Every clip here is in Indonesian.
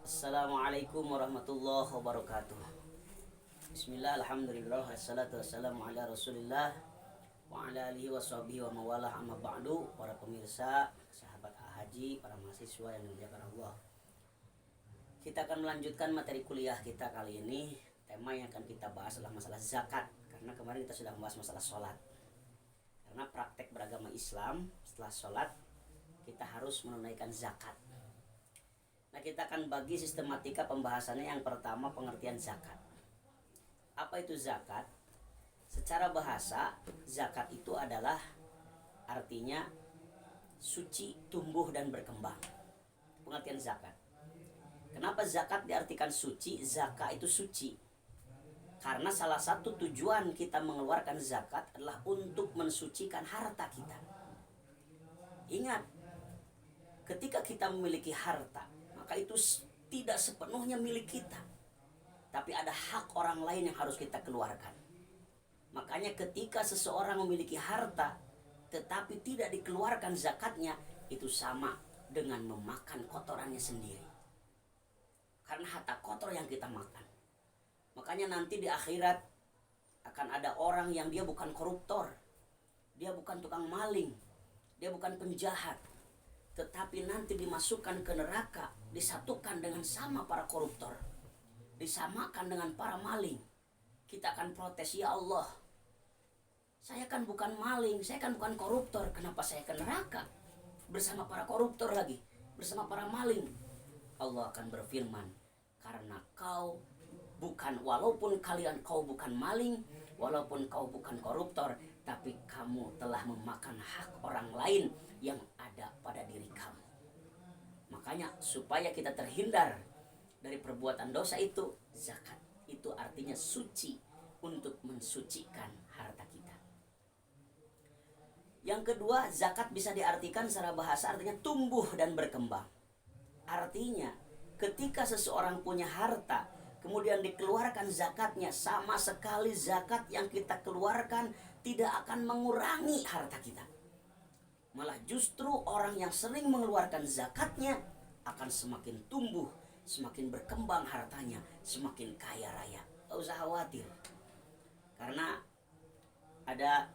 Assalamualaikum warahmatullahi wabarakatuh. Bismillah, alhamdulillah, wassalatu wassalamu ala rasulillah wa ala alihi wa sahbihi wa mawalah, amma ba'du. Para pemirsa, sahabat haji, para mahasiswa yang dimuliakan Allah, kita akan melanjutkan materi kuliah kita kali ini. Tema yang akan kita bahas adalah masalah zakat. Karena kemarin kita sudah membahas masalah sholat. Karena praktek beragama Islam, setelah sholat kita harus menunaikan zakat. Nah, kita akan bagi sistematika pembahasannya. Yang pertama, pengertian zakat. Apa itu zakat? Secara bahasa, zakat itu adalah artinya suci, tumbuh, dan berkembang. Pengertian zakat. Kenapa zakat diartikan suci? Zakat itu suci. Karena salah satu tujuan kita mengeluarkan zakat adalah untuk mensucikan harta kita. Ingat, ketika kita memiliki harta, maka itu tidak sepenuhnya milik kita, tapi ada hak orang lain yang harus kita keluarkan. Makanya ketika seseorang memiliki harta tetapi tidak dikeluarkan zakatnya, itu sama dengan memakan kotorannya sendiri. Karena harta kotor yang kita makan. Makanya nanti di akhirat akan ada orang yang dia bukan koruptor, dia bukan tukang maling, dia bukan penjahat, tetapi nanti dimasukkan ke neraka, disatukan dengan sama para koruptor, disamakan dengan para maling. Kita akan protes, ya Allah, saya kan bukan maling, saya kan bukan koruptor, kenapa saya ke neraka bersama para koruptor lagi, bersama para maling? Allah akan berfirman, karena kau bukan, walaupun kau bukan maling, walaupun kau bukan koruptor, tapi kamu telah memakan hak orang lain yang ada pada diri kamu. Makanya supaya kita terhindar dari perbuatan dosa itu, zakat itu artinya suci, untuk mensucikan harta kita. Yang kedua, zakat bisa diartikan secara bahasa artinya tumbuh dan berkembang. Artinya ketika seseorang punya harta kemudian dikeluarkan zakatnya, sama sekali zakat yang kita keluarkan tidak akan mengurangi harta kita. Malah justru orang yang sering mengeluarkan zakatnya akan semakin tumbuh, semakin berkembang hartanya, semakin kaya raya. Gak usah khawatir. Karena ada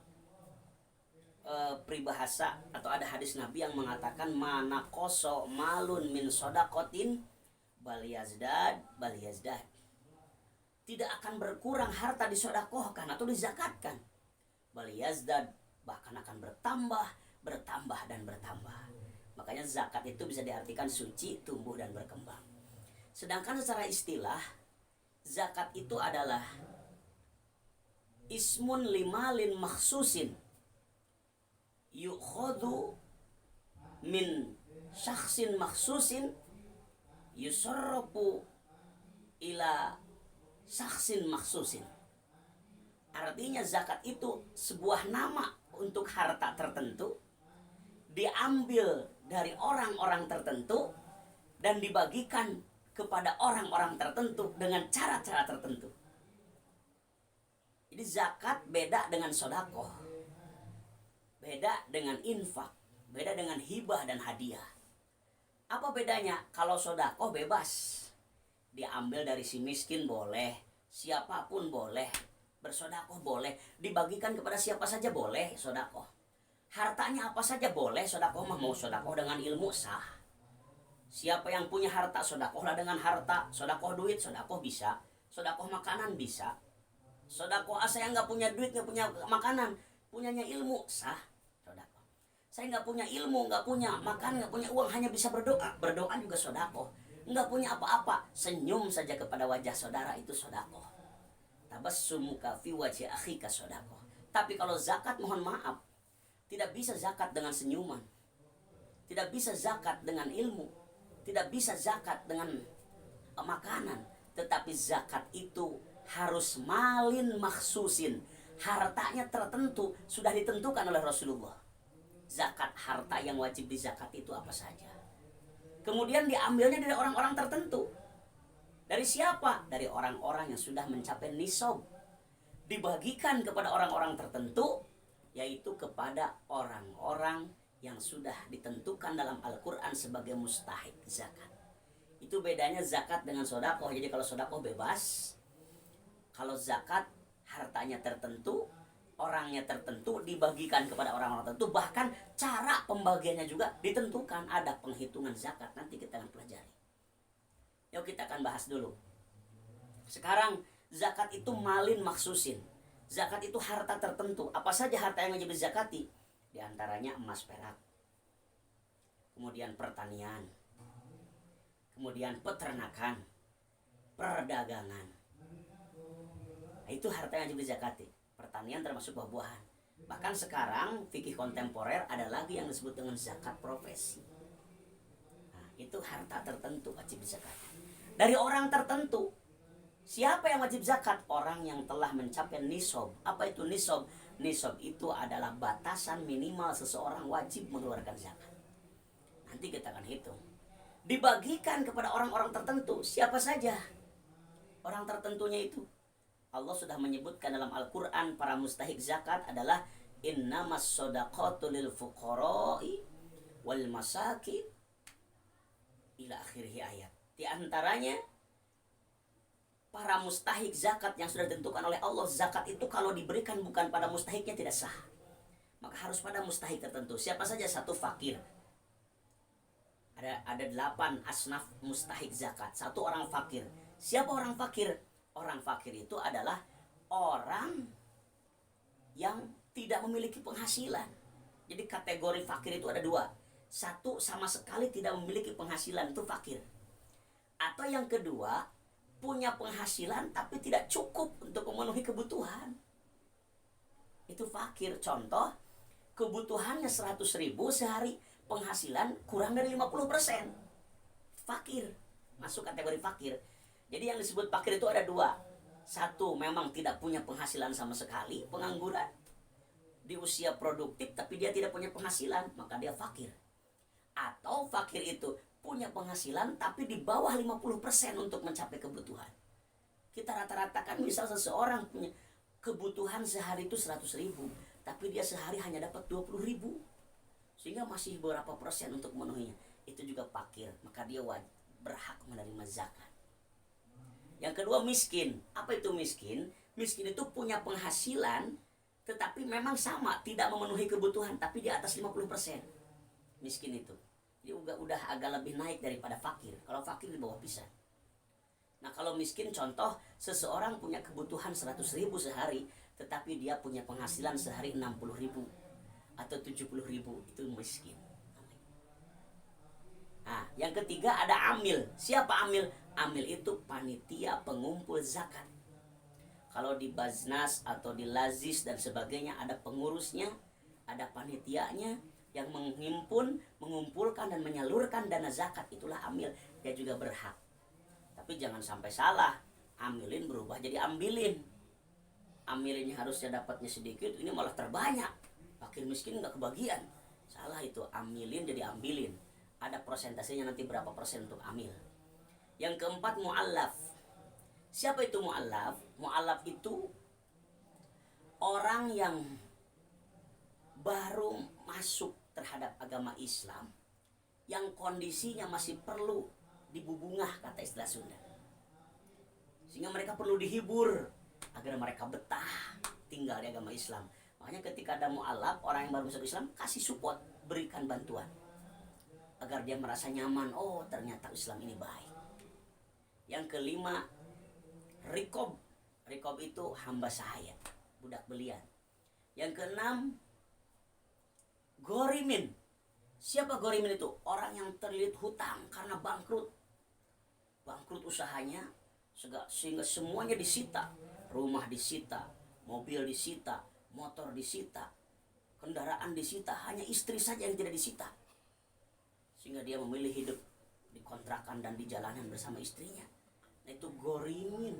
peribahasa atau ada hadis Nabi yang mengatakan, mana koso malun min sodakotin bal yazdad. Tidak akan berkurang harta disodakohkan atau dizakatkan. Bal yazdad, bahkan akan bertambah dan bertambah. Makanya zakat itu bisa diartikan suci, tumbuh, dan berkembang. Sedangkan secara istilah, zakat itu adalah ismun limalin makhsusin yukhadu min syakhsin makhsusin yusarrafu ila syakhsin makhsusin. Artinya zakat itu sebuah nama untuk harta tertentu, diambil dari orang-orang tertentu dan dibagikan kepada orang-orang tertentu dengan cara-cara tertentu. Jadi zakat beda dengan sodakoh, beda dengan infak, beda dengan hibah dan hadiah. Apa bedanya? Kalau sodakoh bebas, diambil dari si miskin boleh, siapapun boleh, bersodakoh boleh, dibagikan kepada siapa saja boleh sodakoh. Hartanya apa saja boleh sodakoh, mau sodakoh dengan ilmu sah. Siapa yang punya harta, sodakohlah dengan harta. Sodakoh duit, sodakoh bisa. Sodakoh makanan bisa. Sodakoh saya nggak punya duit, nggak punya makanan, punyanya ilmu sah. Sodakoh. Saya nggak punya ilmu, nggak punya makan, nggak punya uang, hanya bisa berdoa. Berdoa juga sodakoh. Nggak punya apa-apa, senyum saja kepada wajah saudara, itu sodakoh. Tabassumuka fi wajhi akhika sodakoh. Tapi kalau zakat, mohon maaf, tidak bisa zakat dengan senyuman, tidak bisa zakat dengan ilmu, tidak bisa zakat dengan makanan. Tetapi zakat itu harus malin makhsusin, hartanya tertentu, sudah ditentukan oleh Rasulullah. Zakat harta yang wajib dizakat itu apa saja. Kemudian diambilnya dari orang-orang tertentu. Dari siapa? Dari orang-orang yang sudah mencapai nisab. Dibagikan kepada orang-orang tertentu, yaitu kepada orang-orang yang sudah ditentukan dalam Al-Quran sebagai mustahik zakat. Itu Itu bedanya zakat dengan sedekah. Jadi kalau sedekah bebas, kalau zakat hartanya tertentu, orangnya tertentu, dibagikan kepada orang-orang tertentu, bahkan cara pembagiannya juga ditentukan, ada penghitungan zakat. Nanti kita akan pelajari. Yuk kita akan bahas dulu. Sekarang zakat itu malin maksusin. Zakat itu harta tertentu. Apa saja harta yang wajib dizakati? Di antaranya emas perak, kemudian pertanian, kemudian peternakan, perdagangan. Nah, itu harta yang wajib dizakati. Pertanian termasuk buah-buahan. Bahkan sekarang fikih kontemporer ada lagi yang disebut dengan zakat profesi. Nah, itu harta tertentu wajib dizakati. Dari orang tertentu. Siapa yang wajib zakat? Orang yang telah mencapai nisab. Apa itu nisab? Nisab itu adalah batasan minimal seseorang wajib mengeluarkan zakat. Nanti kita akan hitung. Dibagikan kepada orang-orang tertentu. Siapa saja orang tertentunya itu? Allah sudah menyebutkan dalam Al-Quran para mustahik zakat adalah innamas shadaqatu lil fuqara'i wal masakin ila akhirih ayat. Di antaranya para mustahik zakat yang sudah ditentukan oleh Allah, zakat itu kalau diberikan bukan pada mustahiknya tidak sah. Maka harus pada mustahik tertentu. Siapa saja? Satu, fakir. Ada 8 asnaf mustahik zakat. Satu, orang fakir. Siapa orang fakir? Orang fakir itu adalah orang yang tidak memiliki penghasilan. Jadi kategori fakir itu ada 2. Satu, sama sekali tidak memiliki penghasilan, itu fakir. Atau yang kedua, punya penghasilan tapi tidak cukup untuk memenuhi kebutuhan. Itu fakir. Contoh, kebutuhannya 100.000 sehari, penghasilan kurang dari 50%. Fakir. Masuk kategori fakir. Jadi yang disebut fakir itu ada 2. Satu, memang tidak punya penghasilan sama sekali, pengangguran. Di usia produktif tapi dia tidak punya penghasilan, maka dia fakir. Atau fakir itu punya penghasilan tapi di bawah 50% untuk mencapai kebutuhan. Kita rata-ratakan misal seseorang punya kebutuhan sehari itu 100.000, tapi dia sehari hanya dapat 20.000, sehingga masih berapa persen untuk memenuhinya. Itu juga fakir, maka dia berhak menerima zakat. Yang kedua, miskin. Apa itu miskin? Miskin itu punya penghasilan tetapi memang sama, tidak memenuhi kebutuhan, tapi di atas 50%. Miskin itu dia udah agak lebih naik daripada fakir. Kalau fakir di bawah pisan. Nah, kalau miskin, contoh seseorang punya kebutuhan 100.000 sehari, tetapi dia punya penghasilan sehari 60.000 atau 70.000, itu miskin. Nah, yang ketiga ada amil. Siapa amil? Amil itu panitia pengumpul zakat. Kalau di Baznas atau di Lazis dan sebagainya ada pengurusnya, ada panitianya yang menghimpun, mengumpulkan dan menyalurkan dana zakat. Itulah amil. Dia juga berhak. Tapi jangan sampai salah, amilin berubah jadi ambilin. Amilinnya harusnya dapatnya sedikit, ini malah terbanyak. Fakir miskin nggak kebagian. Salah itu, amilin jadi ambilin. Ada persentasenya nanti berapa persen untuk amil. Yang keempat, mu'allaf. Siapa itu mu'allaf? Mu'allaf itu orang yang baru masuk terhadap agama Islam, yang kondisinya masih perlu dibubungah, kata istilah Sunda, sehingga mereka perlu dihibur agar mereka betah tinggal di agama Islam. Makanya ketika ada mu'allaf, orang yang baru masuk Islam, kasih support, berikan bantuan agar dia merasa nyaman. Oh, ternyata Islam ini baik. Yang kelima, rikob. Rikob itu hamba sahaya, budak belian. Yang keenam, gorimin. Siapa gorimin itu? Orang yang terlilit hutang karena bangkrut. Bangkrut usahanya, sehingga semuanya disita. Rumah disita, mobil disita, motor disita, kendaraan disita, hanya istri saja yang tidak disita. Sehingga dia memilih hidup di kontrakan dan di jalanan bersama istrinya. Nah, itu gorimin.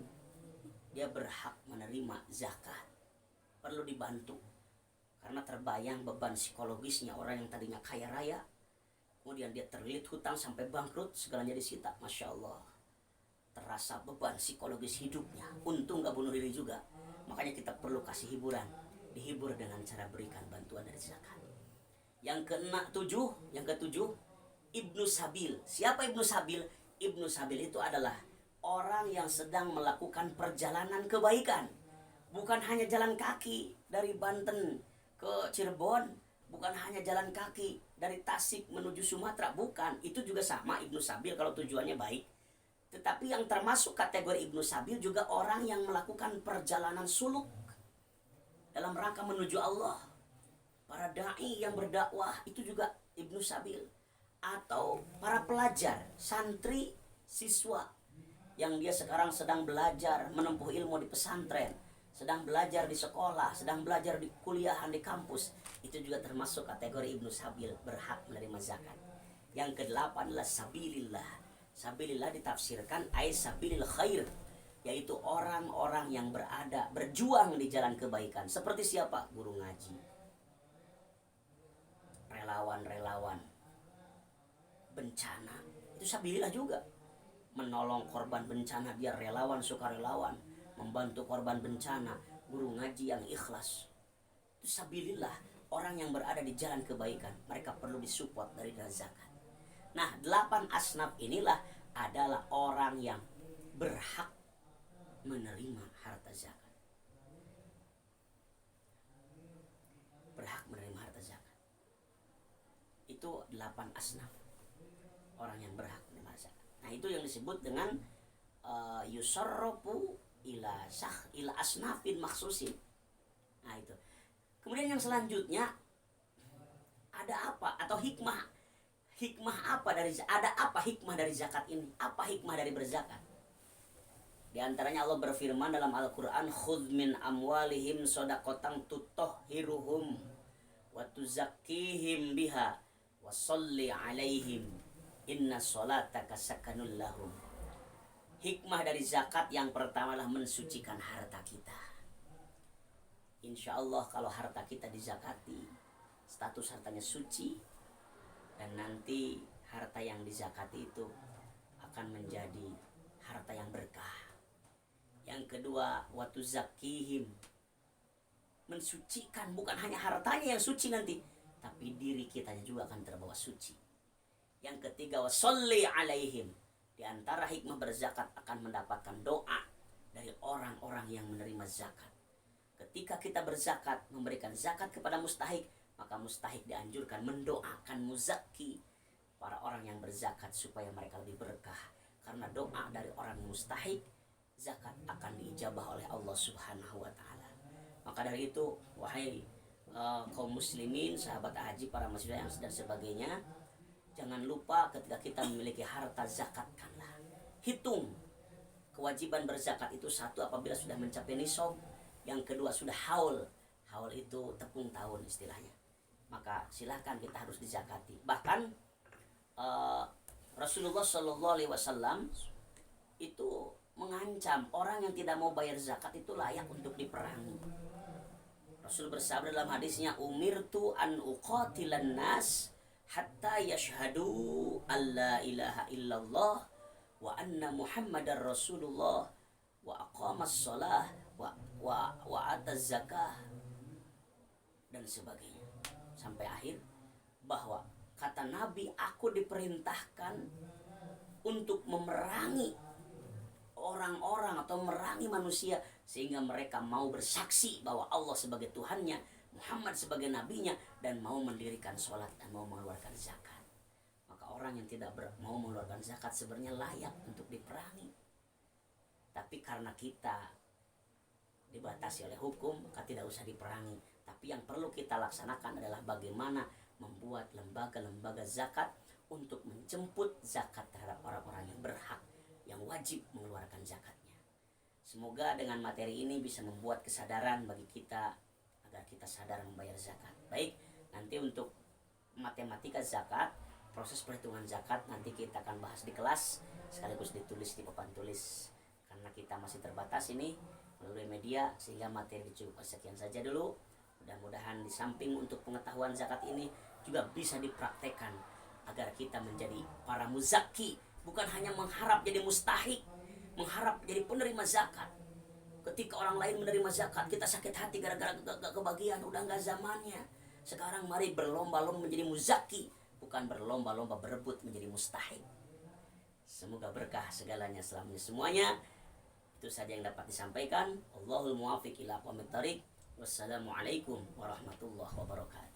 Dia berhak menerima zakat. Perlu dibantu. Karena terbayang beban psikologisnya orang yang tadinya kaya raya, kemudian dia terlilit hutang sampai bangkrut, segalanya disita. Masya Allah, terasa beban psikologis hidupnya. Untung gak bunuh diri juga. Makanya kita perlu kasih hiburan. Dihibur dengan cara berikan bantuan dari zakat. Yang ketujuh, Ibnu Sabil. Siapa Ibnu Sabil? Ibnu Sabil itu adalah orang yang sedang melakukan perjalanan kebaikan. Bukan hanya jalan kaki dari Banten ke Cirebon, bukan hanya jalan kaki dari Tasik menuju Sumatera, bukan. Itu juga sama Ibnu Sabil kalau tujuannya baik. Tetapi yang termasuk kategori Ibnu Sabil juga orang yang melakukan perjalanan suluk dalam rangka menuju Allah. Para dai yang berdakwah itu juga Ibnu Sabil. Atau para pelajar, santri, siswa yang dia sekarang sedang belajar menempuh ilmu di pesantren, sedang belajar di sekolah, sedang belajar di kuliahan di kampus, itu juga termasuk kategori Ibnu Sabil, berhak menerima zakat. Yang kedelapan adalah sabilillah. Sabilillah ditafsirkan ay sabilil khair, yaitu orang-orang yang berjuang di jalan kebaikan. Seperti siapa? Guru ngaji, relawan-relawan, bencana, itu sabilillah juga. Menolong korban bencana, dia relawan, sukarelawan, membantu korban bencana, guru ngaji yang ikhlas, itu sabilillah. Orang yang berada di jalan kebaikan, mereka perlu disupport dari zakat. Nah, 8 asnaf inilah adalah orang yang berhak menerima harta zakat. Berhak menerima harta zakat. Itu 8 asnaf orang yang berhak menerima zakat. Nah, itu yang disebut dengan yusarrafu ila asnafin maksusin. Nah, itu. Kemudian yang selanjutnya ada apa atau hikmah apa dari hikmah dari zakat ini? Apa hikmah dari berzakat? Di antaranya Allah berfirman dalam Al-Qur'an, "Khudz min amwalihim shadaqatan tutahhiruhum wa tuzakkihim biha wa sholli 'alaihim inna sholataka sakanul lahum." Hikmah dari zakat yang pertama adalah mensucikan harta kita. Insya Allah kalau harta kita dizakati, status hartanya suci, dan nanti harta yang dizakati itu akan menjadi harta yang berkah. Yang kedua, watu zakihim, mensucikan, bukan hanya hartanya yang suci nanti, tapi diri kita juga akan terbawa suci. Yang ketiga, wasolli alaihim, di antara hikmah berzakat akan mendapatkan doa dari orang-orang yang menerima zakat. Ketika kita berzakat, memberikan zakat kepada mustahik, maka mustahik dianjurkan mendoakan muzaki, para orang yang berzakat, supaya mereka lebih berkah. Karena doa dari orang mustahik, zakat akan diijabah oleh Allah Subhanahu wa Ta'ala. Maka dari itu, wahai kaum muslimin, sahabat haji, para mahasiswa yang dan sebagainya, jangan lupa ketika kita memiliki harta, zakatkanlah. Hitung kewajiban berzakat itu: satu, apabila sudah mencapai nisab; yang kedua, sudah haul. Haul itu tepung tahun istilahnya. Maka silakan kita harus dizakati. Bahkan Rasulullah SAW itu mengancam orang yang tidak mau bayar zakat itu layak untuk diperangi. Rasul bersabda dalam hadisnya, "Umirtu an uqatilan nas hatta yashhadu alla ilaha illallah wa anna muhammadar rasulullah wa aqamas shalah wa ataz zakah," dan sebagainya sampai akhir, bahwa kata Nabi, aku diperintahkan untuk memerangi orang-orang atau memerangi manusia sehingga mereka mau bersaksi bahwa Allah sebagai Tuhannya, Muhammad sebagai nabinya, dan mau mendirikan sholat dan mau mengeluarkan zakat. Maka orang yang tidak mau mengeluarkan zakat sebenarnya layak untuk diperangi. Tapi karena kita dibatasi oleh hukum, maka tidak usah diperangi. Tapi yang perlu kita laksanakan adalah bagaimana membuat lembaga-lembaga zakat untuk menjemput zakat terhadap orang-orang yang berhak, yang wajib mengeluarkan zakatnya. Semoga dengan materi ini bisa membuat kesadaran bagi kita agar kita sadar membayar zakat. Baik, nanti untuk matematika zakat, proses perhitungan zakat nanti kita akan bahas di kelas, sekaligus ditulis di papan tulis. Karena kita masih terbatas ini melalui media, sehingga materi cukup sekian saja dulu. Mudah-mudahan di samping untuk pengetahuan zakat ini juga bisa dipraktekkan agar kita menjadi para muzaki, bukan hanya mengharap jadi mustahik, mengharap jadi penerima zakat. Ketika orang lain menerima zakat, kita sakit hati gara-gara gak kebagian. Udah gak zamannya. Sekarang mari berlomba-lomba menjadi muzaki, bukan berlomba-lomba berebut menjadi mustahik. Semoga berkah segalanya selamanya semuanya. Itu saja yang dapat disampaikan. Allahul muwaffiq ila aqwamit thariq. Wassalamualaikum warahmatullahi wabarakatuh.